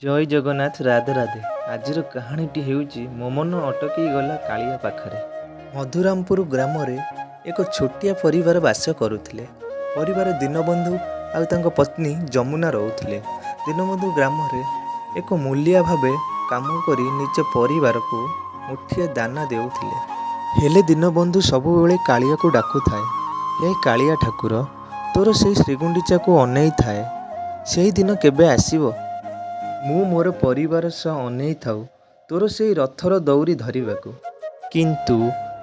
जय जगन्नाथ राधे राधे। आजिर कहानीटी हेउची मो मन अटकी गला कालिया पाखरे। मधुरामपुर ग्राम रे एक छोटिया परिवार बास करुथिले। परिवार दीनबंधु आउ तांको पत्नी जमुना रहुथिले। दीनबंधु ग्राम रे एक मूलिया भाबे काम करी निज परिवार को मुठिए दाना देउथिले। हेले दीनबंधु सबुबेले कालिया को डाकुथाए, हे कालिया ठाकुर तोर से श्रीगुंडीचा को अनेई थाए, सेही दिन केबे आसीबो? मु मोर परिवार सह अनेई थाउ तोर से रथर दौरी धरिबाकू। किंतु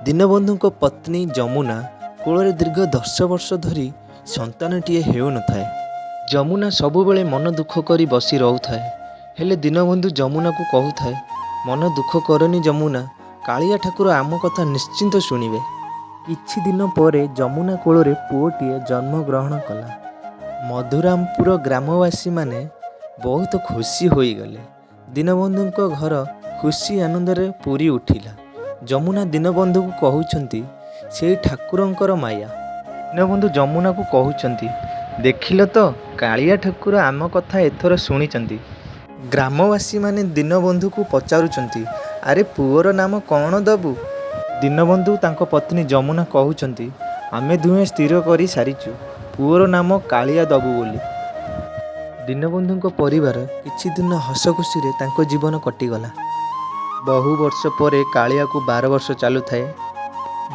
दीनबंधु पत्नी जमुना कोଳରେ दीर्घ 10 वर्ष धरी संतानटीए हेउ नथाए। जमुना सबुबेले मन दुख करी बसी रहुथाए। हेले दीनबंधु जमुना को कहूथाए, मन दुख करनी जमुना, कालिया ठाकुर आम कथा निश्चिंत शुणिबे। किछि दिन परे जमुना कोଳରେ पुओटीए जन्म ग्रहण कला। मधुरामपुर ग्रामवासी माने बहुत खुशी होई गले। दीनबंधु घर खुशी आनंद रे पूरी उठिला। जमुना दीनबंधु को कहउछंती से ठाकुरंकर माया। दीनबंधु जमुना को कहउछंती, देखिल तो कालिया ठाकुर आम कथा एथर शुणिचंती। ग्रामवासी माने दीनबंधु को पचारुचंती, अरे पुओर नाम कौन दबु? दीनबंधु तांको पत्नी जमुना कहउछंती, आमे दुहे स्थिर करी सारिचु, पुओर नाम कालिया दबु बोली। दीनबंधु परिवार किछि दिन हस खुशी रे तांको जीवन कटिगला। बहु वर्ष परे कालिया को 12 वर्ष चालू थाए।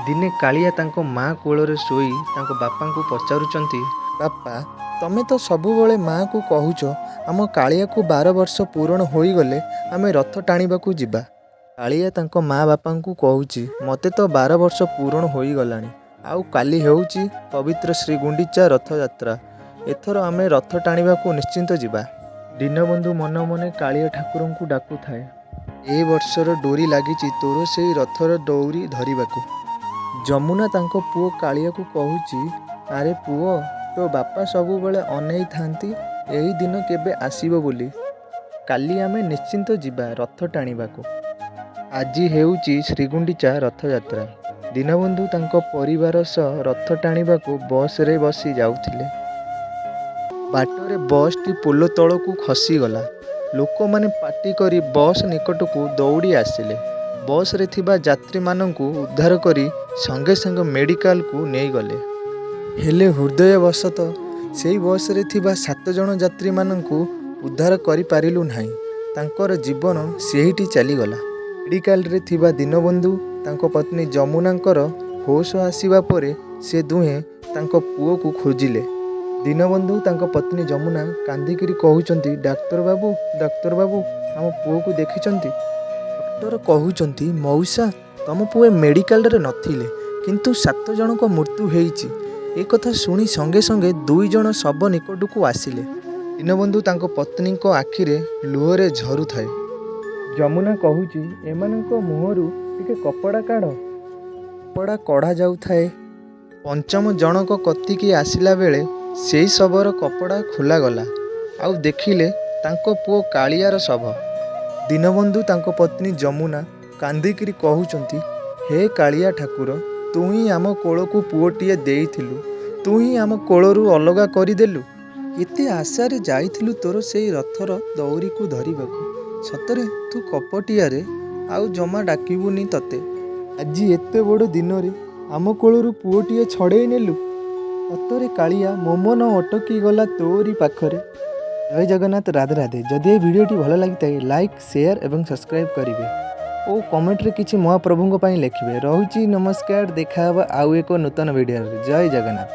दिने कालिया तांको माँ कोଳରେ सोई तांको बापा को पचारुचंती, बापा तमे तो सबुबेले माँ को कहूच आम कालिया को 12 वर्ष पूरण होई गले आमे रथ टाणीबाकू जिबा। कालिया तांको माँ बापा को कहूची, मते तो 12 वर्ष पूरण होई गलानी, आउ काली हेउची पवित्र श्री गुंडीचा रथ यात्रा, एथर आमे रथ टाणीबाकू निश्चिंत जिबा। दीनबंधु मन मने कालिया ठाकुर को डाकू थाए, ए वर्षर डोरी लागिची तोर से रथर दौरी धरिबाकू। जमुना तांको पुओ कालिया को कहूची, अरे पुओ तो बापा सबुबेले अनेई थांती एही दिन केबे आसीबो बोली, काली आमे निश्चिंत जिबा रथ टाणीबाकू। आजी हेउची श्रीगुंडीचा रथ यात्रा। दीनबंधु तांको परिवार सह रथ टाणीबाकू बस रे बसी जाउथिले। बाटरे बस टी पोलो तलकू खसीगला। लोक माने पाटी करी बस निकट को दौड़ी आसिले। बस रे थिबा यात्री माननकू उद्धार करी संगे संगे मेडिकल को नहीं गले। हेले हृदयवशत सेही बस रे थिबा 7 जन यात्री माननकू उद्धार करी पारिलु नाही। तांकर जीवन सेहीटी चलीगला। मेडिकल रे थिबा दीनबंधु तांको पत्नी जमुनांकर होश आसीबा परे से दुहे तांको पुओ को खोजिले। दीनबंधु तांको पत्नी जमुना कांदिकिरी कहउचंती, डाक्तर बाबू आम पुओ को देखिचंती? डॉक्टर कहउचंती, मौसा तम पुओ मेडिकल रे नथिले, किंतु 7 जन को मृत्यु हेइची। ए कथा सुनी संगे संगे 2 जन शव निकट को आसिले। दीनबंधु तांको पत्नी को आखिरे लुहरे झरु थाए। जमुना कहूची, एमानंको मुहरु टिके कपड़ा काढ। कपड़ा कढ़ा जाउ थाए। पंचम जनक कतिकी आसिला बेले सेई शवर कपड़ा खोला गला, आउ देखिले तांको पुओ कालियार शव। दीनबंधु तांको पत्नी जमुना कांदिकिरी कहउचंती, हे कालिया ठाकुर तू ही आम कोल को पुओटीए देइथिलु, तू ही आम कोलरू अलगा करिदेलु। एते आशारे जाइथिलु तोर सेई रथर दौरी को धरिबाकू, सतरे तू कपटिया रे, आउ जमा डाकिबुनी तते। आजी एते बड़ दिन रे आम कोलरू पुओटीए छड़ेई नेलु, सतरे कालिया मो मन अटकी गला तोरी पाखरे। जय जगन्नाथ राधे राधे। जदि ये वीडियोटी भल लगी लाइक शेयर एवं सब्सक्राइब करेंगे और कमेंट रे किछि महाप्रभुଙ୍କ ପାଇଁ लिखिबे। रहुछि नमस्कार, देखा आउ एक नूतन वीडियो। जय जगन्नाथ।